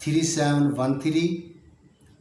3713।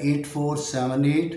8478।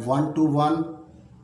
121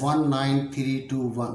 19321।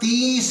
30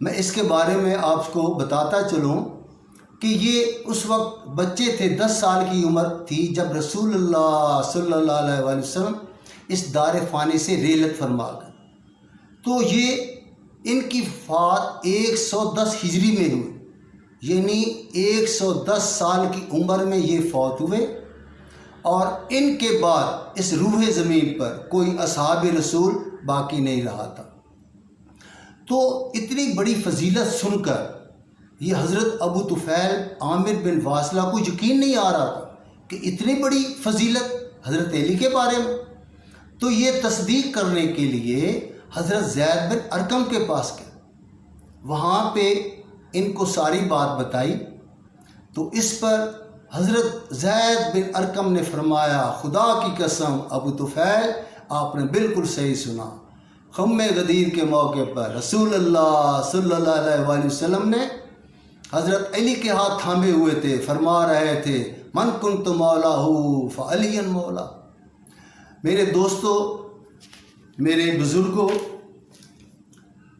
میں اس کے بارے میں آپ کو بتاتا چلوں کہ یہ اس وقت بچے تھے، 10 سال کی عمر تھی جب رسول اللہ صلی اللہ علیہ وآلہ وسلم اس دار فانی سے رحلت فرما گئے۔ تو یہ ان کی وفات 110 ہجری میں ہوئی، یعنی 110 سال کی عمر میں یہ فوت ہوئے، اور ان کے بعد اس روح زمین پر کوئی اصحاب رسول باقی نہیں رہا تھا۔ تو اتنی بڑی فضیلت سن کر یہ حضرت ابو طفیل عامر بن واصلہ کو یقین نہیں آ رہا تھا کہ اتنی بڑی فضیلت حضرت علی کے بارے میں۔ تو یہ تصدیق کرنے کے لیے حضرت زید بن ارقم کے پاس گئے، وہاں پہ ان کو ساری بات بتائی۔ تو اس پر حضرت زید بن ارقم نے فرمایا، خدا کی قسم ابو طفیل، آپ نے بالکل صحیح سنا۔ خم غدیر کے موقع پر رسول اللہ صلی اللہ علیہ وآلہ وسلم نے حضرت علی کے ہاتھ تھامے ہوئے تھے، فرما رہے تھے من کنت مولا فعلی مولا۔ میرے دوستو، میرے بزرگوں،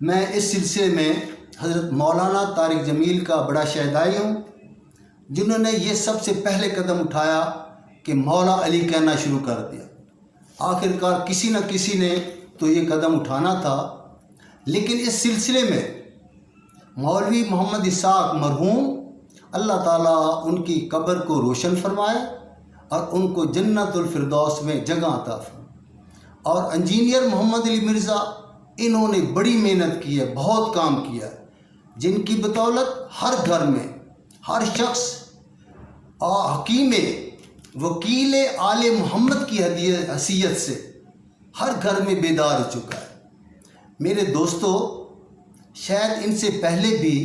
میں اس سلسلے میں حضرت مولانا طارق جمیل کا بڑا شہدائی ہوں، جنہوں نے یہ سب سے پہلے قدم اٹھایا کہ مولا علی کہنا شروع کر دیا۔ آخرکار کسی نہ کسی نے تو یہ قدم اٹھانا تھا، لیکن اس سلسلے میں مولوی محمد اسحاق مرحوم، اللہ تعالیٰ ان کی قبر کو روشن فرمائے اور ان کو جنت الفردوس میں جگہ عطا فرمائے، اور انجینئر محمد علی مرزا، انہوں نے بڑی محنت کی ہے، بہت کام کیا ہے، جن کی بدولت ہر گھر میں ہر شخص حکیم وکیل آل محمد کی حیثیت سے ہر گھر میں بیدار ہو چکا ہے۔ میرے دوستو، شاید ان سے پہلے بھی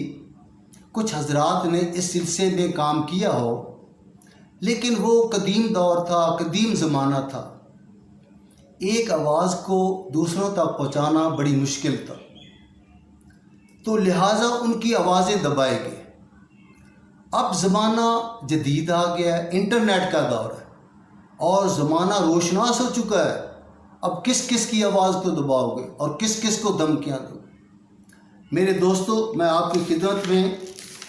کچھ حضرات نے اس سلسلے میں کام کیا ہو، لیکن وہ قدیم دور تھا، قدیم زمانہ تھا، ایک آواز کو دوسروں تک پہنچانا بڑی مشکل تھا، تو لہٰذا ان کی آوازیں دبائے گئی۔ اب زمانہ جدید آ گیا ہے، انٹرنیٹ کا دور ہے، اور زمانہ روشناس ہو چکا ہے۔ اب کس کس کی آواز کو دباؤ گے اور کس کس کو دھمکیاں دو گے؟ میرے دوستو، میں آپ کی خدمت میں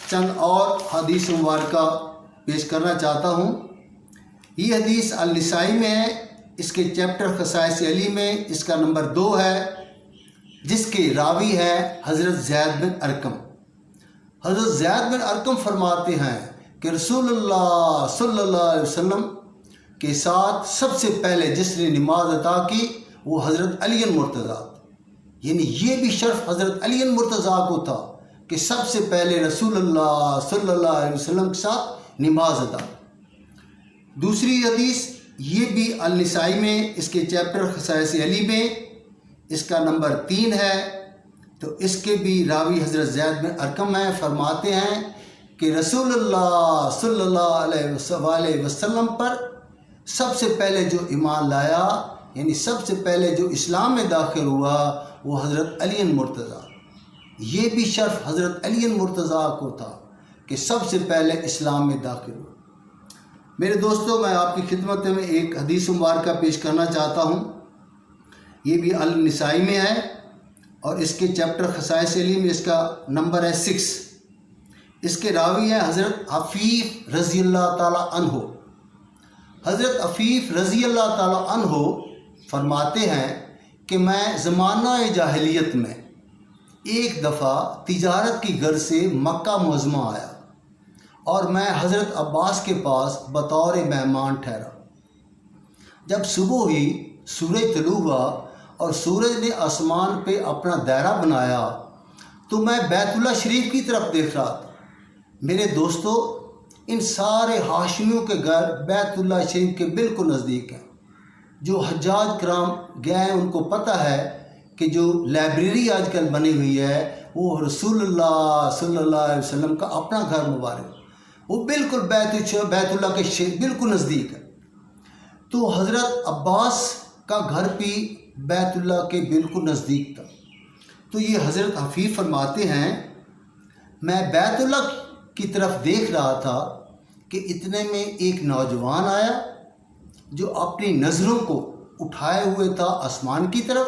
چند اور حدیث مبارکہ پیش کرنا چاہتا ہوں۔ یہ حدیث النسائی میں ہے، اس کے چیپٹر خصائص علی میں اس کا نمبر 2 ہے، جس کے راوی ہے حضرت زید بن ارقم۔ حضرت زید بن ارقم فرماتے ہیں کہ رسول اللہ صلی اللہ علیہ وسلم کے ساتھ سب سے پہلے جس نے نماز عطا کی وہ حضرت علی المرتضیٰ، یعنی یہ بھی شرف حضرت علی المرتضیٰ کو تھا کہ سب سے پہلے رسول اللہ صلی اللہ علیہ وسلم کے ساتھ نماز ادا۔ دوسری حدیث یہ بھی النسائی میں، اس کے چیپٹر خصائص علی میں اس کا نمبر 3 ہے، تو اس کے بھی راوی حضرت زید بن ارقم ہیں۔ فرماتے ہیں کہ رسول اللہ صلی اللہ علیہ وسلم پر سب سے پہلے جو ایمان لایا، یعنی سب سے پہلے جو اسلام میں داخل ہوا، وہ حضرت علی المرتضیٰ۔ یہ بھی شرف حضرت علی المرتضیٰ کو تھا کہ سب سے پہلے اسلام میں داخل ہوا۔ میرے دوستو، میں آپ کی خدمت میں ایک حدیث مبارکہ پیش کرنا چاہتا ہوں، یہ بھی النسائی میں ہے، اور اس کے چیپٹر خصائص علی میں اس کا نمبر ہے 6۔ اس کے راوی ہیں حضرت عفیف رضی اللہ تعالیٰ عنہ۔ حضرت عفیف رضی اللہ تعالیٰ عنہ فرماتے ہیں کہ میں زمانہ جاہلیت میں ایک دفعہ تجارت کی غرض سے مکہ معظمہ آیا، اور میں حضرت عباس کے پاس بطور مہمان ٹھہرا۔ جب صبح ہوئی، سورج طلوع ہوا اور سورج نے آسمان پہ اپنا دائرہ بنایا، تو میں بیت اللہ شریف کی طرف دیکھ رہا تھا۔ میرے دوستو، ان سارے ہاشمیوں کے گھر بیت اللہ شریف کے بالکل نزدیک ہیں۔ جو حجاج کرام گئے ہیں ان کو پتہ ہے کہ جو لائبریری آج کل بنی ہوئی ہے وہ رسول اللہ صلی اللہ علیہ وسلم کا اپنا گھر مبارک، وہ بالکل بیت اللہ کے بالکل نزدیک ہے۔ تو حضرت عباس کا گھر بھی بیت اللہ کے بالکل نزدیک تھا۔ تو یہ حضرت حفیظ فرماتے ہیں میں بیت اللہ کی طرف دیکھ رہا تھا کہ اتنے میں ایک نوجوان آیا جو اپنی نظروں کو اٹھائے ہوئے تھا آسمان کی طرف،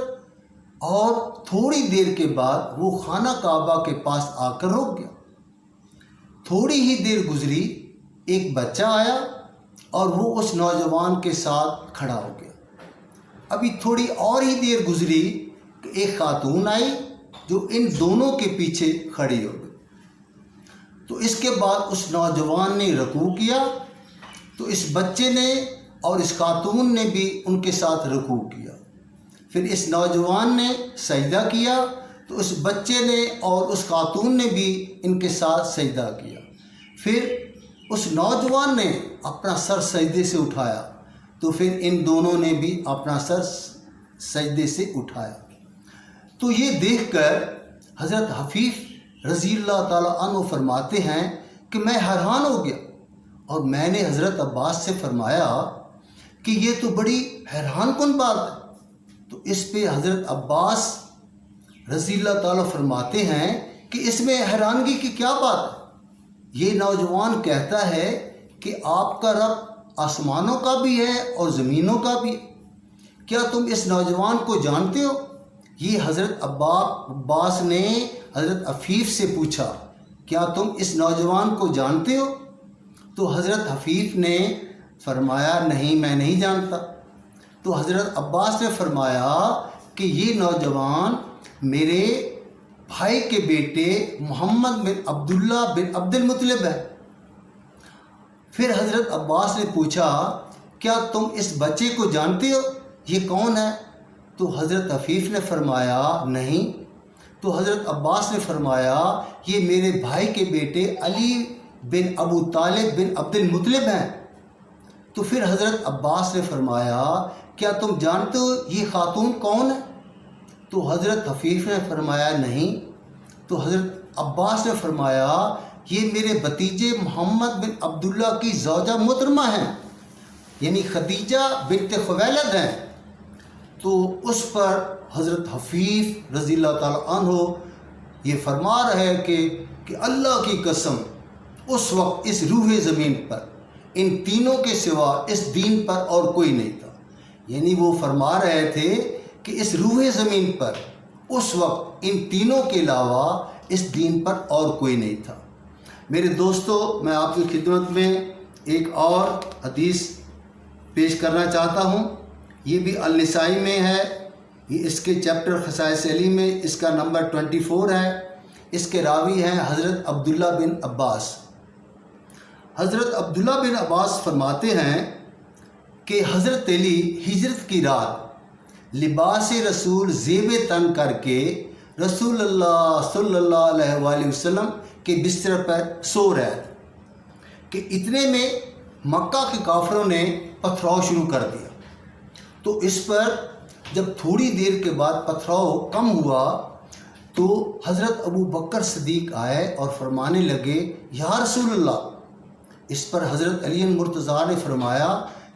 اور تھوڑی دیر کے بعد وہ خانہ کعبہ کے پاس آ کر رک گیا۔ تھوڑی ہی دیر گزری، ایک بچہ آیا اور وہ اس نوجوان کے ساتھ کھڑا ہو گیا۔ ابھی تھوڑی اور ہی دیر گزری کہ ایک خاتون آئی جو ان دونوں کے پیچھے کھڑی ہو گئی۔ تو اس کے بعد اس نوجوان نے رکوع کیا، تو اس بچے نے اور اس خاتون نے بھی ان کے ساتھ رکوع کیا۔ پھر اس نوجوان نے سجدہ کیا، تو اس بچے نے اور اس خاتون نے بھی ان کے ساتھ سجدہ کیا۔ پھر اس نوجوان نے اپنا سر سجدے سے اٹھایا، تو پھر ان دونوں نے بھی اپنا سر سجدے سے اٹھایا۔ تو یہ دیکھ کر حضرت حفیظ رضی اللہ تعالیٰ عنہ فرماتے ہیں کہ میں حیران ہو گیا، اور میں نے حضرت عباس سے فرمایا کہ یہ تو بڑی حیران کن بات ہے۔ تو اس پہ حضرت عباس رضی اللہ تعالیٰ فرماتے ہیں کہ اس میں حیرانگی کی کیا بات ہے؟ یہ نوجوان کہتا ہے کہ آپ کا رب آسمانوں کا بھی ہے اور زمینوں کا بھی ہے، کیا تم اس نوجوان کو جانتے ہو؟ یہ حضرت عباس نے حضرت عفیف سے پوچھا، کیا تم اس نوجوان کو جانتے ہو؟ تو حضرت حفیظ نے فرمایا نہیں، میں نہیں جانتا۔ تو حضرت عباس نے فرمایا کہ یہ نوجوان میرے بھائی کے بیٹے محمد بن عبداللہ بن عبد المطلب ہے۔ پھر حضرت عباس نے پوچھا، کیا تم اس بچے کو جانتے ہو؟ یہ کون ہے؟ تو حضرت حفیظ نے فرمایا نہیں۔ تو حضرت عباس نے فرمایا یہ میرے بھائی کے بیٹے علی بن ابو طالب بن عبد المطلب ہیں۔ تو پھر حضرت عباس نے فرمایا کیا تم جانتے ہو یہ خاتون کون ہے؟ تو حضرت حفیظ نے فرمایا نہیں۔ تو حضرت عباس نے فرمایا یہ میرے بھتیجے محمد بن عبداللہ کی زوجہ محترمہ ہیں، یعنی خدیجہ بنت خویلد ہیں۔ تو اس پر حضرت حفیظ رضی اللہ تعالیٰ عنہ یہ فرما رہے ہیں کہ اللہ کی قسم اس وقت اس روح زمین پر ان تینوں کے سوا اس دین پر اور کوئی نہیں تھا۔ یعنی وہ فرما رہے تھے کہ اس روح زمین پر اس وقت ان تینوں کے علاوہ اس دین پر اور کوئی نہیں تھا۔ میرے دوستو، میں آپ کی خدمت میں ایک اور حدیث پیش کرنا چاہتا ہوں۔ یہ بھی النسائی میں ہے، یہ اس کے چیپٹر خصائص علی میں اس کا نمبر 24 ہے۔ اس کے راوی ہیں حضرت عبداللہ بن عباس۔ حضرت عبداللہ بن عباس فرماتے ہیں کہ حضرت علی ہجرت کی رات لباس رسول زیب تن کر کے رسول اللہ صلی اللہ علیہ وآلہ وسلم کے بستر پر سو رہے تھے کہ اتنے میں مکہ کے کافروں نے پتھراؤ شروع کر دیا۔ تو اس پر جب تھوڑی دیر کے بعد پتھراؤ کم ہوا تو حضرت ابو بکر صدیق آئے اور فرمانے لگے یا رسول اللہ۔ اس پر حضرت علی مرتضیٰ نے فرمایا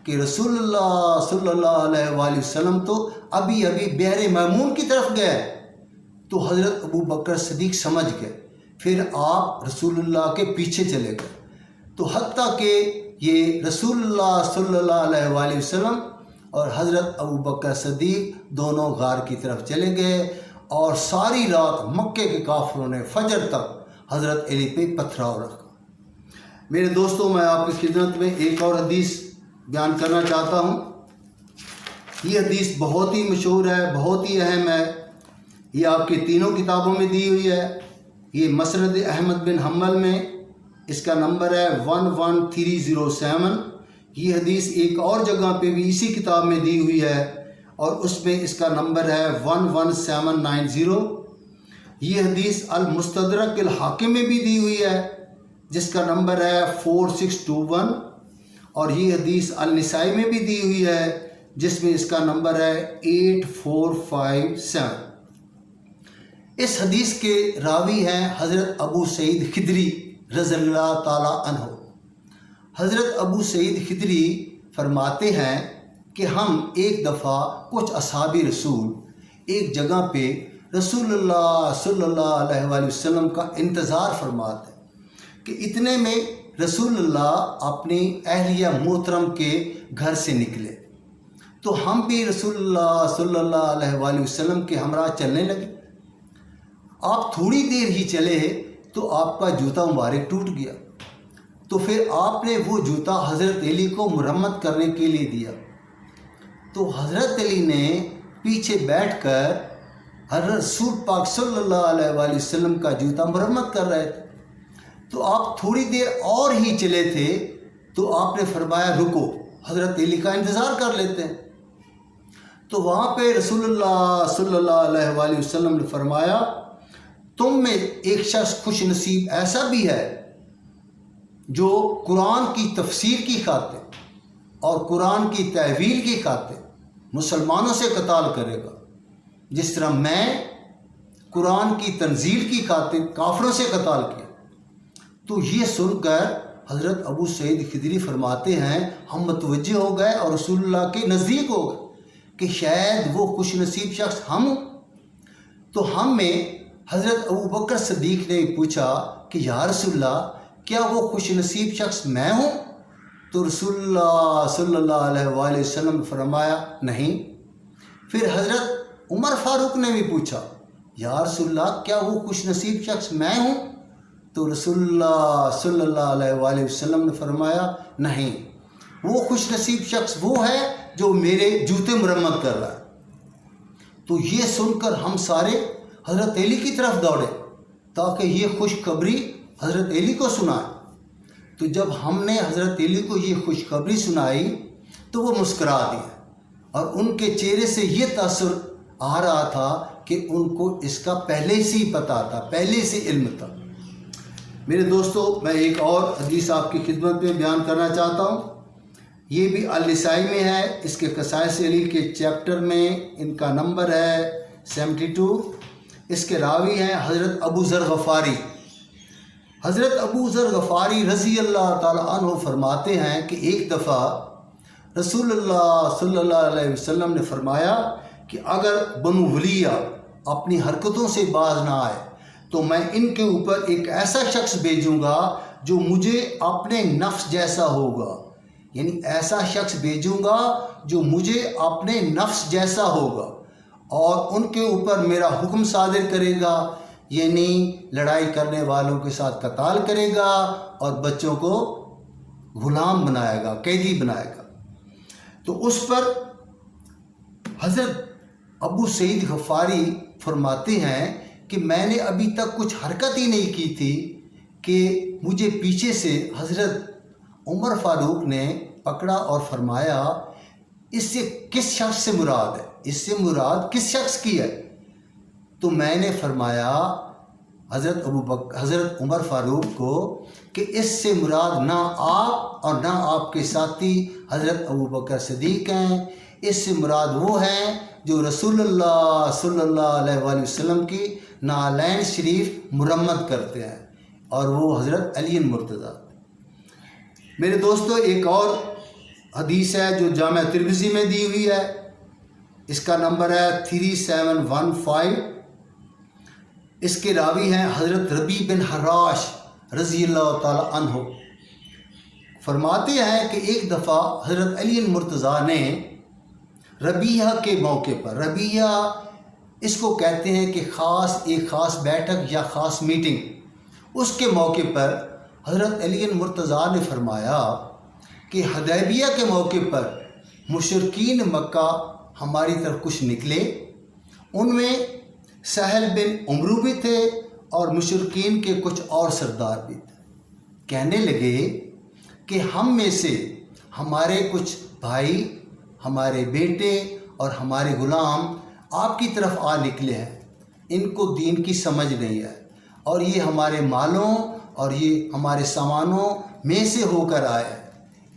کہ رسول اللہ صلی اللہ علیہ وآلہ وسلم تو ابھی بحر میمون کی طرف گئے۔ تو حضرت ابو بکر صدیق سمجھ گئے، پھر آپ رسول اللہ کے پیچھے چلے گئے، تو حتیٰ کہ یہ رسول اللہ صلی اللہ علیہ وآلہ وسلم اور حضرت ابو بکر صدیق دونوں غار کی طرف چلے گئے، اور ساری رات مکے کے کافروں نے فجر تک حضرت علی پہ پتھراؤ رکھا۔ میرے دوستوں، میں آپ کی خدمت میں ایک اور حدیث بیان کرنا چاہتا ہوں۔ یہ حدیث بہت ہی مشہور ہے، بہت ہی اہم ہے۔ یہ آپ کی تینوں کتابوں میں دی ہوئی ہے۔ یہ مسند احمد بن حنبل میں اس کا نمبر ہے 11307۔ یہ حدیث ایک اور جگہ پہ بھی اسی کتاب میں دی ہوئی ہے، اور اس میں اس کا نمبر ہے 11790۔ یہ حدیث المستدرک الحاکم میں بھی دی ہوئی ہے، جس کا نمبر ہے 4621، اور یہ حدیث النسائی میں بھی دی ہوئی ہے، جس میں اس کا نمبر ہے 8457۔ اس حدیث کے راوی ہیں حضرت ابو سعید خدری رضی اللہ تعالیٰ عنہ۔ حضرت ابو سعید خدری فرماتے ہیں کہ ہم ایک دفعہ کچھ اصحاب رسول ایک جگہ پہ رسول اللہ صلی اللہ علیہ وآلہ وسلم کا انتظار فرماتے کہ اتنے میں رسول اللہ اپنی اہلیہ محترم کے گھر سے نکلے۔ تو ہم بھی رسول اللہ صلی اللہ علیہ وآلہ وسلم کے ہمراہ چلنے لگے۔ آپ تھوڑی دیر ہی چلے تو آپ کا جوتا مبارک ٹوٹ گیا، تو پھر آپ نے وہ جوتا حضرت علی کو مرمت کرنے کے لیے دیا۔ تو حضرت علی نے پیچھے بیٹھ کر حضرت رسول پاک صلی اللہ علیہ وآلہ وسلم کا جوتا مرمت کر رہے تھے۔ تو آپ تھوڑی دیر اور ہی چلے تھے تو آپ نے فرمایا رکو، حضرت علی کا انتظار کر لیتے ہیں۔ تو وہاں پہ رسول اللہ صلی اللہ علیہ وآلہ وسلم نے فرمایا تم میں ایک شخص خوش نصیب ایسا بھی ہے جو قرآن کی تفسیر کی خاطر اور قرآن کی تحویل کی خاطر مسلمانوں سے قتال کرے گا، جس طرح میں قرآن کی تنزیل کی خاطر کافروں سے قتال کیا۔ تو یہ سن کر حضرت ابو سعید خدری فرماتے ہیں ہم متوجہ ہو گئے اور رسول اللہ کے نزدیک ہو گئے کہ شاید وہ خوش نصیب شخص ہم ہوں۔ تو ہم میں حضرت ابو بکر صدیق نے پوچھا کہ یا رسول اللہ کیا وہ خوش نصیب شخص میں ہوں؟ تو رسول اللہ صلی اللہ علیہ وآلہ وسلم فرمایا نہیں۔ پھر حضرت عمر فاروق نے بھی پوچھا یا رسول اللہ کیا وہ خوش نصیب شخص میں ہوں؟ تو رسول اللہ صلی اللہ علیہ وآلہ وسلم نے فرمایا نہیں، وہ خوش نصیب شخص وہ ہے جو میرے جوتے مرمت کر رہا ہے۔ تو یہ سن کر ہم سارے حضرت علی کی طرف دوڑے تاکہ یہ خوشخبری حضرت علی کو سنائے۔ تو جب ہم نے حضرت علی کو یہ خوشخبری سنائی تو وہ مسکرا دیا اور ان کے چہرے سے یہ تاثر آ رہا تھا کہ ان کو اس کا پہلے سے ہی پتہ تھا، پہلے سے علم تھا۔ میرے دوستو، میں ایک اور حدیث آپ کی خدمت میں بیان کرنا چاہتا ہوں۔ یہ بھی النسائی میں ہے، اس کے خصائص علی کے چیپٹر میں ان کا نمبر ہے 72۔ اس کے راوی ہیں حضرت ابو ذر غفاری۔ حضرت ابو ذر غفاری رضی اللہ تعالی عنہ فرماتے ہیں کہ ایک دفعہ رسول اللہ صلی اللہ علیہ وسلم نے فرمایا کہ اگر بنو ولیہ اپنی حرکتوں سے باز نہ آئے تو میں ان کے اوپر ایک ایسا شخص بھیجوں گا جو مجھے اپنے نفس جیسا ہوگا، یعنی ایسا شخص بھیجوں گا جو مجھے اپنے نفس جیسا ہوگا اور ان کے اوپر میرا حکم صادر کرے گا، یعنی لڑائی کرنے والوں کے ساتھ قتال کرے گا اور بچوں کو غلام بنائے گا، قیدی بنائے گا۔ تو اس پر حضرت ابو سعید غفاری فرماتے ہیں کہ میں نے ابھی تک کچھ حرکت ہی نہیں کی تھی کہ مجھے پیچھے سے حضرت عمر فاروق نے پکڑا اور فرمایا اس سے کس شخص سے مراد ہے، اس سے مراد کس شخص کی ہے؟ تو میں نے فرمایا حضرت عمر فاروق کو کہ اس سے مراد نہ آپ اور نہ آپ کے ساتھی حضرت ابو بکر صدیق ہیں، اس سے مراد وہ ہیں جو رسول اللہ صلی اللہ علیہ وآلہ وسلم کی نعلین شریف مرمت کرتے ہیں، اور وہ حضرت علی مرتضیٰ۔ میرے دوستو، ایک اور حدیث ہے جو جامع ترمذی میں دی ہوئی ہے، اس کا نمبر ہے 3715۔ اس کے راوی ہیں حضرت ربیع بن حراش رضی اللہ تعالی عنہ۔ فرماتے ہیں کہ ایک دفعہ حضرت علی مرتضیٰ نے ربیعہ کے موقع پر، ربیعہ اس کو کہتے ہیں کہ ایک خاص بیٹھک یا خاص میٹنگ، اس کے موقع پر حضرت علی مرتضیٰ نے فرمایا کہ حدیبیہ کے موقع پر مشرکین مکہ ہماری طرف کچھ نکلے، ان میں سہل بن عمرو بھی تھے اور مشرکین کے کچھ اور سردار بھی تھے۔ کہنے لگے کہ ہم میں سے ہمارے کچھ بھائی، ہمارے بیٹے اور ہمارے غلام آپ کی طرف آ نکلے ہیں، ان کو دین کی سمجھ نہیں ہے اور یہ ہمارے مالوں اور یہ ہمارے سامانوں میں سے ہو کر آئے ہیں،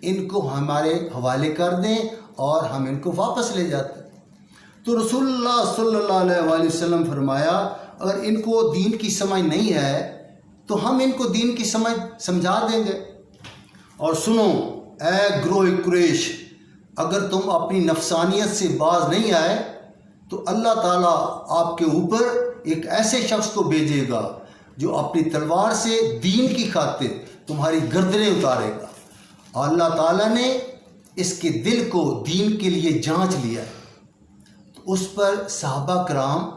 ان کو ہمارے حوالے کر دیں اور ہم ان کو واپس لے جاتے ہیں۔ تو رسول اللہ صلی اللہ علیہ وآلہ وسلم فرمایا اگر ان کو دین کی سمجھ نہیں ہے تو ہم ان کو دین کی سمجھا دیں گے۔ اور سنو اے گروہ قریش، اگر تم اپنی نفسانیت سے باز نہیں آئے تو اللہ تعالیٰ آپ کے اوپر ایک ایسے شخص کو بھیجے گا جو اپنی تلوار سے دین کی خاطر تمہاری گردنیں اتارے گا، اور اللہ تعالیٰ نے اس کے دل کو دین کے لیے جانچ لیا۔ تو اس پر صحابہ کرام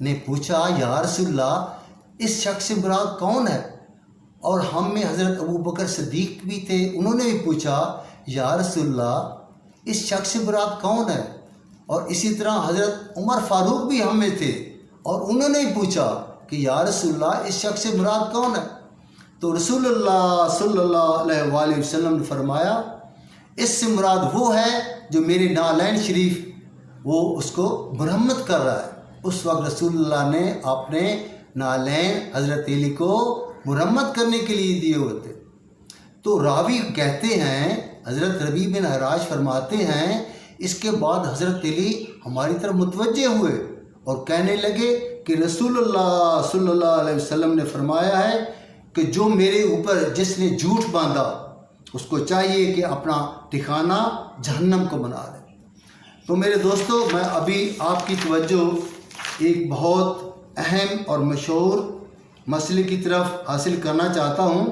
نے پوچھا یا رسول اللہ اس شخص سے مراد کون ہے؟ اور ہم میں حضرت ابو بکر صدیق بھی تھے، انہوں نے بھی پوچھا یا رسول اللہ اس شخص سے مراد کون ہے؟ اور اسی طرح حضرت عمر فاروق بھی ہم میں تھے اور انہوں نے بھی پوچھا کہ یا رسول اللہ اس شخص سے مراد کون ہے؟ تو رسول اللہ صلی اللہ علیہ وآلہ وسلم نے فرمایا اس سے مراد وہ ہے جو میرے نالین شریف وہ اس کو مرمت کر رہا ہے۔ اس وقت رسول اللہ نے اپنے نالین حضرت علی کو مرمت کرنے کے لیے دیے ہوئے تھے۔ تو راوی کہتے ہیں، حضرت ربیع بن حراش فرماتے ہیں اس کے بعد حضرت علی ہماری طرف متوجہ ہوئے اور کہنے لگے کہ رسول اللہ صلی اللہ علیہ وسلم نے فرمایا ہے کہ جو میرے اوپر جس نے جھوٹ باندھا اس کو چاہیے کہ اپنا ٹھکانہ جہنم کو بنا دے۔ تو میرے دوستو، میں ابھی آپ کی توجہ ایک بہت اہم اور مشہور مسئلے کی طرف حاصل کرنا چاہتا ہوں۔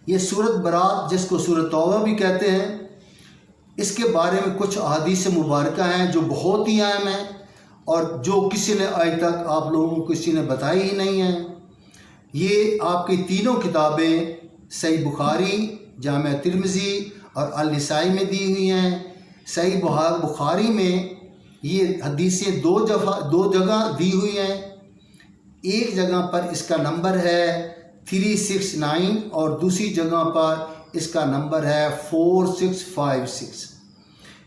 یہ سورۃ برات جس کو سورۃ توبہ بھی کہتے ہیں، اس کے بارے میں کچھ احادیث مبارکہ ہیں جو بہت ہی اہم ہیں اور جو کسی نے آج تک آپ لوگوں کو کسی نے بتائی ہی نہیں ہیں۔ یہ آپ کی تینوں کتابیں صحیح بخاری، جامع ترمذی اور النسائی میں دی ہوئی ہیں۔ صحیح بخاری میں یہ حدیثیں دو جگہ دی ہوئی ہیں۔ ایک جگہ پر اس کا نمبر ہے 369 اور دوسری جگہ پر اس کا نمبر ہے 4656۔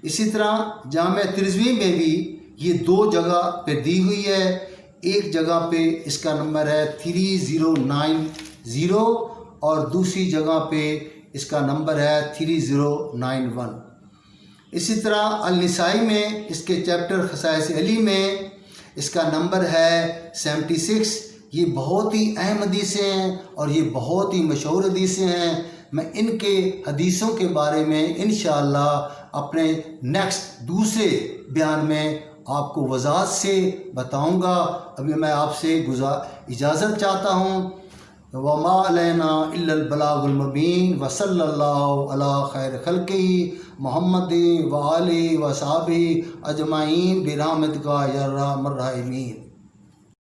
اسی طرح جامع ترمذی میں بھی یہ دو جگہ پہ دی ہوئی ہے۔ ایک جگہ پہ اس کا نمبر ہے 3090 اور دوسری جگہ پہ اس کا نمبر ہے 3091۔ اسی طرح النسائی میں اس کے چیپٹر خصائص علی میں اس کا نمبر ہے 76۔ یہ بہت ہی اہم حدیثیں ہیں اور یہ بہت ہی مشہور حدیثیں ہیں۔ میں ان کے حدیثوں کے بارے میں انشاءاللہ اپنے نیکسٹ دوسرے بیان میں آپ کو وضاحت سے بتاؤں گا۔ ابھی میں آپ سے اجازت چاہتا ہوں۔ وما علینا الا البلاغ المبین وصلی اللہ علی خیر خلقہ محمد وآلہ وصحبہ اجمعین برحمتک یا ارحم الراحمین۔